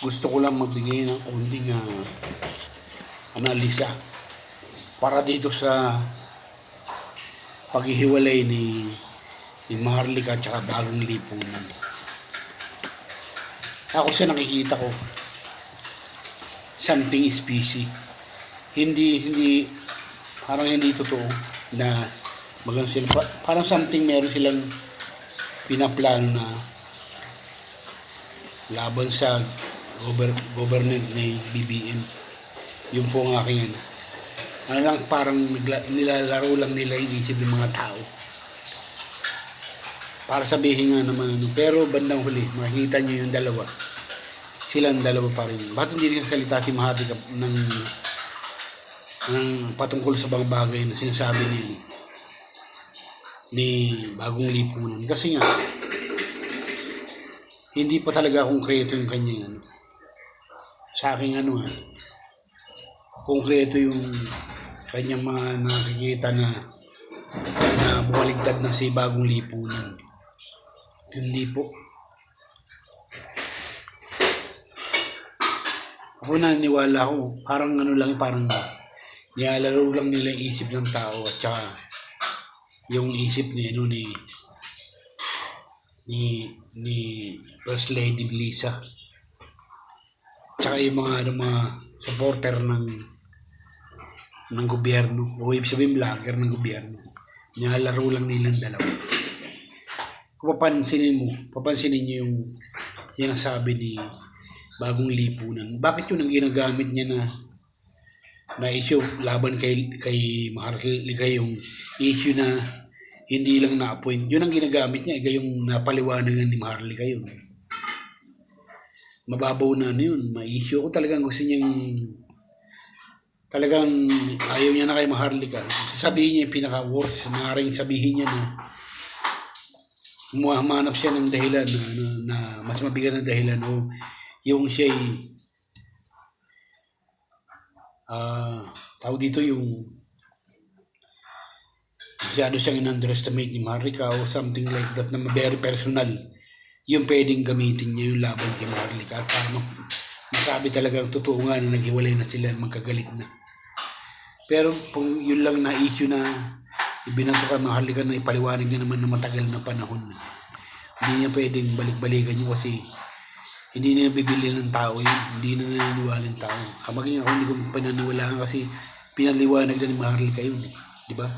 gusto ko lang magbigay ng konting analisa para dito sa paghihiwalay ni Maharlika at saka Bagong Lipunan. Ako sa nakikita ko, something is fishy. Hindi parang hindi totoo na maganda sila. Parang something meron silang pinaplano na laban sa government ni BBM. Yun po ang aking ano lang, parang nilalaro lang nila yung isip ng mga tao para sabihin nga naman ano. Pero bandang huli makikita nyo yung dalawa, silang dalawa pa rin. Bakit hindi rin salita si Maharlika ng patungkol sa mga bagay na sinasabi ni Bagong Lipunan? Kasi nga hindi pa talaga konkreto yung kanyang sa aking konkreto yung kanyang mga nakikita na bumaligtad na si Bagong Lipunan. Hindi po. Ako naniniwala ko, parang lang, parang nilalaro lang nila yung isip ng tao at saka yung isip ni First Lady Blisa. Tsaka yung mga supporter ng gobyerno, o ibig sabihin vlogger ng gobyerno. Nilalaro lang nilang dalawa. Kung papansinin niyo yung sinasabi ni Bagong Lipunan, bakit yun ang ginagamit niya na issue laban kay Maharlika, yung issue na hindi lang na-appoint. Yun ang ginagamit niya, yung napaliwanagan ni Maharlika yun. Mababaw na yun, ma-issue ko talagang gusto niyang talagang ayaw niya na kay Maharlika. Sabihin niya yung pinaka-worst, maaaring sabihin niya na humanap siya ng dahilan na mas mabigat na dahilan, o yung siya'y tao dito yung masyado siyang in-underestimate ni Maharlika o something like that, na very personal yung pwedeng gamitin niya yung laban kay Maharlika at para masabi talagang totoo nga na naghiwalay na sila, magkagalit na. Pero kung yun lang na issue na ibinato ka Maharlika na ipaliwanag niya naman na matagal na panahon, hindi niya pwedeng balik-balikan niyo kasi hindi na bibili ng tao yun, hindi na naniniwala ng tao. Kamaging ako hindi ko pananiwalaan kasi pinaliwanag na ni Maharlika yun, di ba?